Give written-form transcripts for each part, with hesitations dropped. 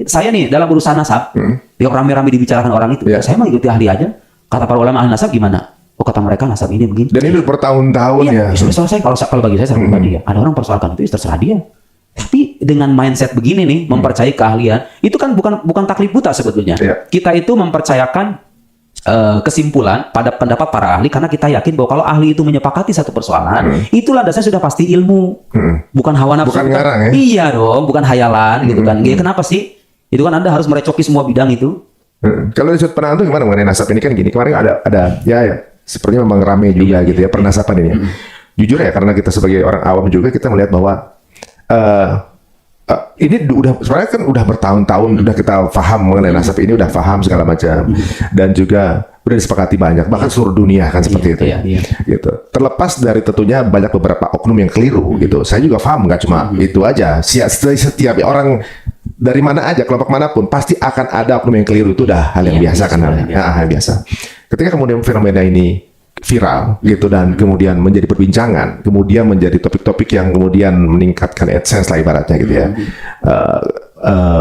saya nih dalam urusan nasab, yang rame-rame dibicarakan orang itu, saya mah ikuti ahli aja. Kata para ulama ahli nasab gimana? Oh, kata mereka nasab ini begini. Dan ini bertahun-tahun ya. Sudah selesai. Kalau bagi saya secara pribadi ya, ada orang persoalkan itu terserah dia. Tapi dengan mindset begini nih, mempercayai keahlian, itu kan bukan taklid buta sebetulnya. Kita itu mempercayakan kesimpulan pada pendapat para ahli karena kita yakin bahwa kalau ahli itu menyepakati satu persoalan, itu landasannya sudah pasti ilmu, bukan hawa nafsu. Bukan ngarang ya? Iya dong, bukan hayalan gitu kan. Kenapa sih? Itu kan Anda harus merecoki semua bidang itu. Kalau di sudut pandang itu gimana mengenai nasab ini kan gini, kemarin ada ya sepertinya memang ramai juga gitu ya pernasaban ini. Jujur ya, karena kita sebagai orang awam juga kita melihat bahwa ini udah sebenarnya kan udah bertahun-tahun udah kita paham mengenai nasab ini, udah paham segala macam dan juga udah disepakati banyak bahkan seluruh dunia kan seperti itu gitu. Terlepas dari tentunya banyak beberapa oknum yang keliru gitu, saya juga paham nggak cuma itu aja. Setiap orang dari mana aja, kelompok manapun pasti akan ada oknum yang keliru, itu udah hal yang biasa kan, hal biasa. Ketika kemudian fenomena ini viral gitu dan kemudian menjadi perbincangan, kemudian menjadi topik-topik yang kemudian meningkatkan AdSense lah ibaratnya gitu ya.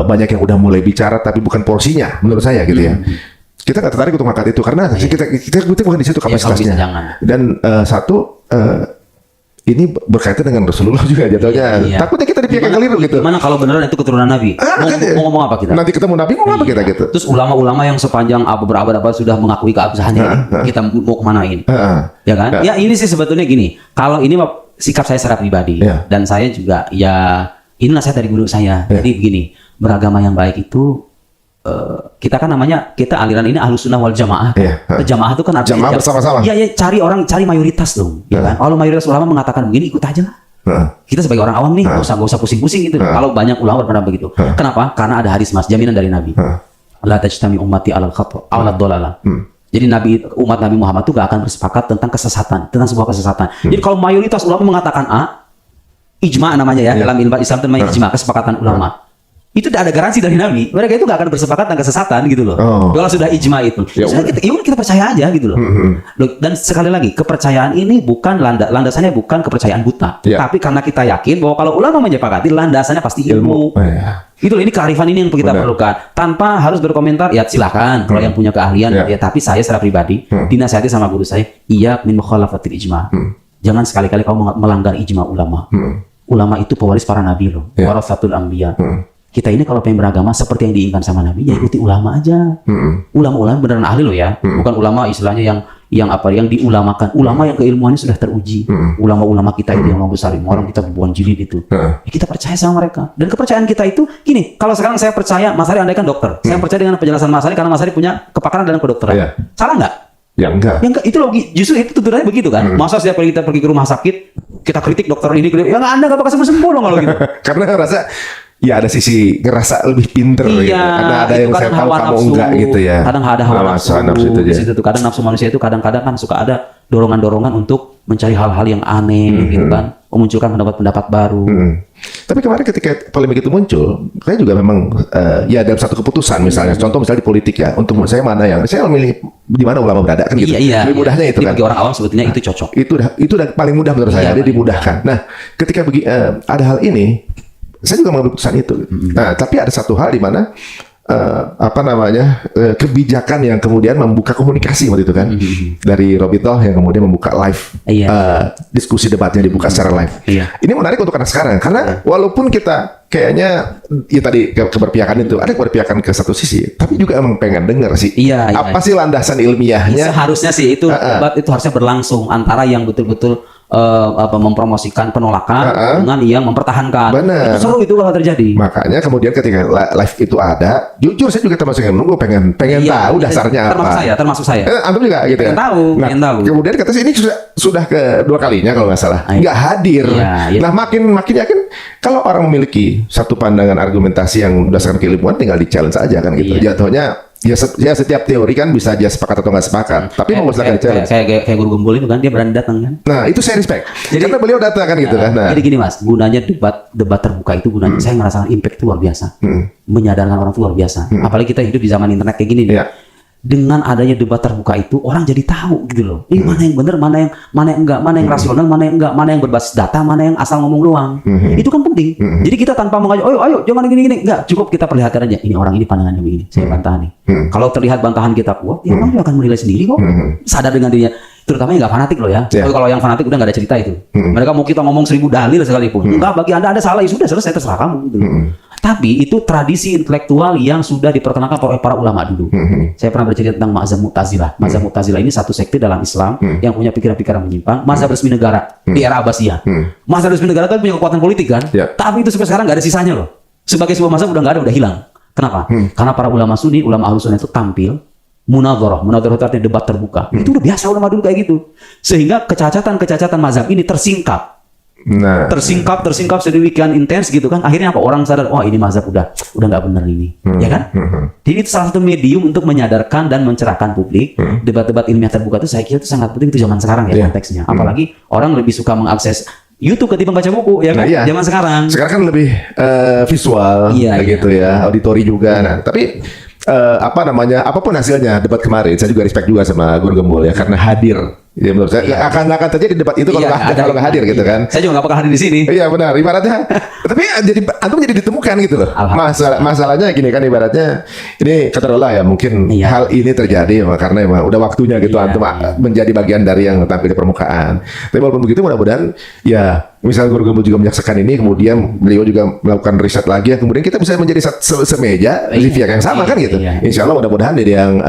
Banyak yang udah mulai bicara tapi bukan porsinya menurut saya gitu ya. Kita nggak tertarik untuk ngangkat itu karena kita bukan di situ kapasitasnya. Dan ini berkaitan dengan Rasulullah juga jatuhnya. Takutnya kita dipihak yang keliru gitu. Gimana kalau beneran itu keturunan Nabi? Mau ngomong apa kita? Nanti ketemu Nabi mau apa kita gitu? Terus ulama-ulama yang sepanjang berabad-abad sudah mengakui keabsahannya, kita mau kemanain? Ya kan? Ya ini sih sebetulnya gini. Kalau ini sikap saya secara pribadi dan saya juga ya ini nasihat dari guru saya. Jadi begini, beragama yang baik itu kita kan namanya aliran ini Ahlus Sunnah wal Jamaah. Jamaah itu kan artinya jamaah bersama-sama. Iya, cari mayoritas dong. Ya kan? Kalau mayoritas ulama mengatakan begini, ikut aja lah. Kita sebagai orang awam nih, nggak usah pusing-pusing gitu. Kalau banyak ulama berpendapat begitu. Kenapa? Karena ada hadis mas, jaminan dari Nabi. La tajtami ummati alal khata' awlad dolala. Jadi umat Nabi Muhammad itu gak akan bersepakat tentang kesesatan, tentang sebuah kesesatan. Jadi kalau mayoritas ulama mengatakan A, ijma namanya ya, dalam ilmu Islam itu namanya ijma, kesepakatan ulama. Itu tidak ada garansi dari Nabi. Mereka itu gak akan bersepakat tentang kesesatan gitu loh. Kalau sudah ijma itu. Kita percaya aja gitu loh. Dan sekali lagi, kepercayaan ini bukan landasannya bukan kepercayaan buta. Tapi karena kita yakin bahwa kalau ulama menyepakati, landasannya pasti ilmu. Itu loh, ini kearifan ini yang kita perlukan. Tanpa harus berkomentar, ya silahkan. Kalau yang punya keahlian, ya. Tapi saya secara pribadi, dinasihati sama guru saya, iya min mukhalafatil ijma. Jangan sekali-kali kamu melanggar ijma ulama. Ulama itu pewaris para nabi loh. Warasatul anbiya. Kita ini kalau pengen beragama seperti yang diinginkan sama Nabi, ya ikuti ulama aja. Ulama-ulama beneran ahli loh ya. Bukan ulama istilahnya yang diulamakan. Ulama yang keilmuannya sudah teruji. Ulama-ulama kita itu yang mau besar, orang kita bukan jilid itu. Ya, kita percaya sama mereka. Dan kepercayaan kita itu gini, kalau sekarang saya percaya Mas Ari andai kan dokter. Saya percaya dengan penjelasan Mas Ari karena Mas Ari punya kepakaran dalam kedokteran. Salah nggak? Ya enggak. Ya enggak, itu loh, justru itu tuturnya begitu kan. Masa setiap kali kita pergi ke rumah sakit, kita kritik dokter ini, ya Anda nggak bakal sembuh loh kalau gitu. Karena ngerasa ya ada sisi ngerasa lebih pinter gitu. Karena ada yang saya tahu kamu enggak gitu ya. Kadang ada hawa nafsu itu di situ tuh. Kadang nafsu manusia itu kadang-kadang kan suka ada dorongan-dorongan untuk mencari hal-hal yang aneh gitu kan. Memunculkan pendapat-pendapat baru. Tapi kemarin ketika polemik itu muncul, saya juga memang ya dalam satu keputusan misalnya, contoh misalnya di politik ya, untuk saya mana yang saya memilih di mana ulama berada kan gitu. Lebih mudahnya itu kan. Bagi orang awam sebetulnya itu cocok. Itu udah paling mudah menurut saya, dia dimudahkan. Nah, ketika ada hal ini, saya juga mengambil keputusan itu. Nah, tapi ada satu hal di mana kebijakan yang kemudian membuka komunikasi waktu itu kan dari Robito yang kemudian membuka live diskusi debatnya dibuka secara live. Ini menarik untuk anak sekarang karena walaupun kita kayaknya ya tadi keberpihakan itu ada keberpihakan ke satu sisi, tapi juga emang pengen dengar sih apa sih landasan ilmiahnya. Seharusnya sih itu debat itu harusnya berlangsung antara yang betul-betul mempromosikan penolakan dengan yang mempertahankan. Benar. Itu seru itu kalau terjadi. Makanya kemudian ketika live itu ada, jujur saya juga termasuk yang menunggu pengen tahu dasarnya apa. Termasuk saya. Antum juga gitu ya. Pengen tahu. Kemudian kata ini sudah kedua kalinya kalau nggak salah, nggak hadir. Nah makin yakin kalau orang memiliki satu pandangan argumentasi yang berdasarkan keilmuan, tinggal di challenge aja kan gitu. Jatuhnya ya setiap teori kan bisa dia sepakat atau nggak sepakat, tapi mau berdasarkan challenge. Kayak guru gembul itu kan dia berani datang kan. Nah itu saya respect. Karena beliau datang kan gitu kan. Jadi gini mas, gunanya debat terbuka itu gunanya saya merasakan impact itu luar biasa, menyadarkan orang itu luar biasa. Apalagi kita hidup di zaman internet kayak gini nih. dengan adanya debat terbuka itu orang jadi tahu gitu loh. Ini mana yang benar, mana yang enggak, mana yang rasional, mana yang enggak, mana yang berbasis data, mana yang asal ngomong doang. Itu kan penting. Jadi kita tanpa mengajak, ayo jangan gini-gini, enggak, cukup kita perlihatkan aja. Ini orang ini pandangannya begini, saya bantah nih. Kalau terlihat bantahan kita kuat, ya orang juga akan menilai sendiri kok. Sadar dengan dirinya. Terutama yang nggak fanatik loh ya. Kalau yang fanatik udah nggak ada cerita itu. Mereka mau kita ngomong 1000 dalil sekalipun. Enggak, bagi anda salah, ya sudah selesai, terserah kamu. Gitu. Tapi itu tradisi intelektual yang sudah diperkenalkan oleh para ulama dulu. Saya pernah bercerita tentang mazhab Mu'tazilah. Mazhab Mu'tazilah ini satu sekte dalam Islam yang punya pikiran-pikiran menyimpang. Mazhab resmi negara di era Abbasiyah. Mazhab resmi negara kan punya kekuatan politik kan. Tapi itu sampai sekarang nggak ada sisanya loh. Sebagai sebuah mazhab udah nggak ada, udah hilang. Kenapa? Karena para ulama Sunni, ulama Ahlus Sunnah itu tampil munadharah itu artinya debat terbuka. Itu udah biasa ulama dulu kayak gitu. Sehingga kecacatan mazhab ini tersingkap. Tersingkap sedemikian intens gitu kan. Akhirnya apa? Orang sadar, wah ini mazhab udah nggak benar ini. Ya kan? Jadi itu salah satu medium untuk menyadarkan dan mencerahkan publik. Debat-debat ilmiah terbuka itu saya kira itu sangat penting itu zaman sekarang ya konteksnya. Apalagi orang lebih suka mengakses YouTube ketimbang baca buku ya kan? Zaman sekarang. Sekarang kan lebih visual gitu ya, auditori juga. Nah, tapi apapun hasilnya debat kemarin, saya juga respect juga sama Guru Gembul ya, karena hadir. Ya menurut saya akan terjadi debat itu kalau nggak hadir gitu kan. Saya juga nggak bakal hadir di sini. Iya benar, ibaratnya. Tapi antum jadi ditemukan gitu loh. Masalahnya gini kan, ibaratnya ini kata Allah ya, mungkin hal ini terjadi karena emang udah waktunya gitu antum menjadi bagian dari yang tampil di permukaan. Tapi walaupun begitu, mudah-mudahan ya misalnya Guru Gembul juga menyaksikan ini, kemudian beliau juga melakukan riset lagi, kemudian kita bisa menjadi semeja di pihak yang sama kan gitu. Insya Allah mudah-mudahan dari yang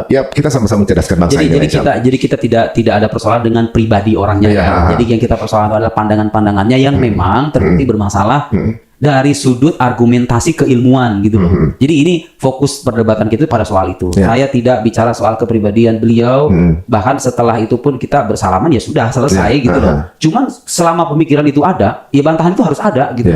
ya kita sama-sama mencerdaskan bangsa ini. Jadi kita tidak ada persoalan dengan pribadi orangnya. Jadi yang kita persoalan adalah pandangan-pandangannya yang memang terbukti bermasalah dari sudut argumentasi keilmuan gitu loh. Jadi ini fokus perdebatan kita pada soal itu. Saya tidak bicara soal kepribadian beliau. Bahkan setelah itu pun kita bersalaman ya sudah selesai gitu loh. Cuman selama pemikiran itu ada, ya bantahan itu harus ada gitu.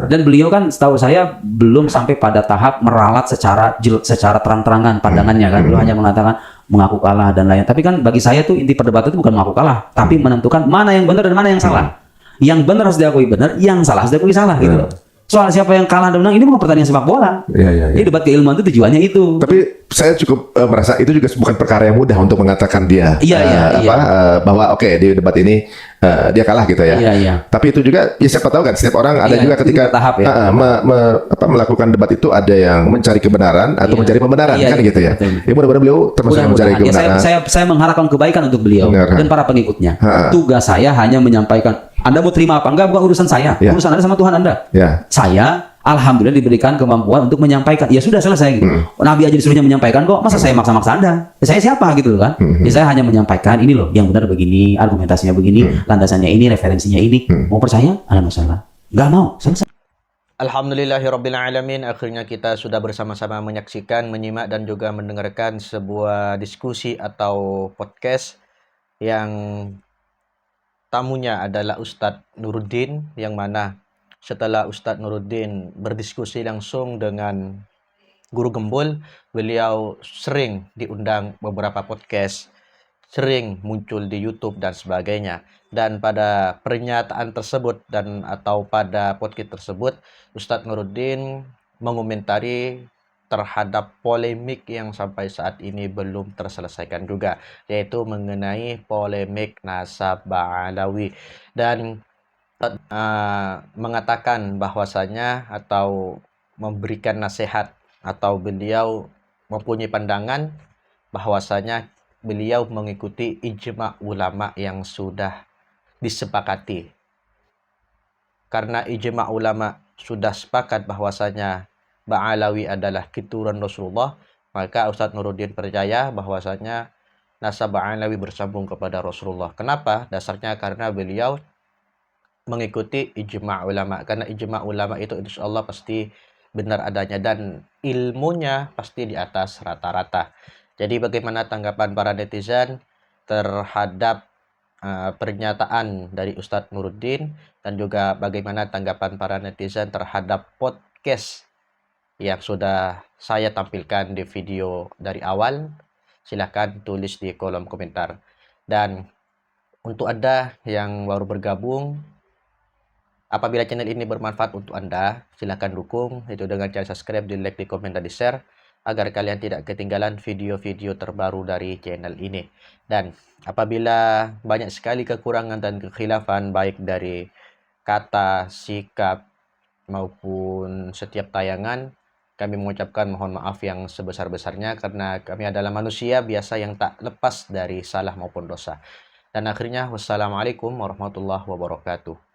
Dan beliau kan setahu saya belum sampai pada tahap meralat secara terang-terangan pandangannya kan. Beliau hanya mengatakan mengaku kalah dan lain. Tapi kan bagi saya tuh inti perdebatan itu bukan mengaku kalah, tapi menentukan mana yang benar dan mana yang salah. Yang benar harus diakui benar, yang salah harus diakui salah gitu. Soal siapa yang kalah dan menang ini bukan pertandingan sepak bola. Jadi debat keilmuan itu tujuannya itu. Tapi saya cukup merasa itu juga bukan perkara yang mudah untuk mengatakan dia bahwa oke, di debat ini dia kalah gitu ya. Tapi itu juga ya siapa tahu kan, setiap orang ada juga ketika melakukan debat itu ada yang mencari kebenaran atau mencari pembenaran kan gitu ya. Ya mudah-mudahan beliau termasuk yang mencari kebenaran. Saya mengharapkan kebaikan untuk beliau dan para pengikutnya. Tugas saya hanya menyampaikan. Anda mau terima apa enggak bukan urusan saya. Urusan Anda sama Tuhan Anda. Saya alhamdulillah diberikan kemampuan untuk menyampaikan. Ya sudah selesai gitu. Nabi aja disuruhnya menyampaikan kok. Masa saya maksa-maksa Anda? Ya, saya siapa gitu kan? Ya saya hanya menyampaikan ini loh yang benar begini, argumentasinya begini, landasannya ini, referensinya ini. Mau percaya? Ada masalah. Enggak mau. Selesai. Alhamdulillahirrabbilalamin. Akhirnya kita sudah bersama-sama menyaksikan, menyimak dan juga mendengarkan sebuah diskusi atau podcast yang tamunya adalah Ustadz Nuruddin, yang mana setelah Ustadz Nuruddin berdiskusi langsung dengan Guru Gembul, beliau sering diundang beberapa podcast, sering muncul di YouTube dan sebagainya. Dan pada pernyataan tersebut atau pada podcast tersebut, Ustadz Nuruddin mengomentari terhadap polemik yang sampai saat ini belum terselesaikan juga, yaitu mengenai polemik nasab Ba'alawi, dan mengatakan bahwasanya atau memberikan nasihat atau beliau mempunyai pandangan bahwasanya beliau mengikuti ijma' ulama yang sudah disepakati. Karena ijma' ulama sudah sepakat bahwasanya Ba'alawi adalah keturunan Rasulullah, maka Ustadz Nuruddin percaya bahwasanya nasab Ba'alawi bersambung kepada Rasulullah. Kenapa? Dasarnya karena beliau mengikuti ijma' ulama. Karena ijma' ulama itu insyaallah pasti benar adanya dan ilmunya pasti di atas rata-rata. Jadi bagaimana tanggapan para netizen terhadap pernyataan dari Ustadz Nuruddin, dan juga bagaimana tanggapan para netizen terhadap podcast yang sudah saya tampilkan di video dari awal? Silahkan tulis di kolom komentar. Dan untuk Anda yang baru bergabung, apabila channel ini bermanfaat untuk Anda, silahkan dukung itu dengan cara subscribe, di like, di komen, dan di share, agar kalian tidak ketinggalan video-video terbaru dari channel ini. Dan apabila banyak sekali kekurangan dan kekhilafan baik dari kata, sikap, maupun setiap tayangan, kami mengucapkan mohon maaf yang sebesar-besarnya karena kami adalah manusia biasa yang tak lepas dari salah maupun dosa. Dan akhirnya, wassalamualaikum warahmatullahi wabarakatuh.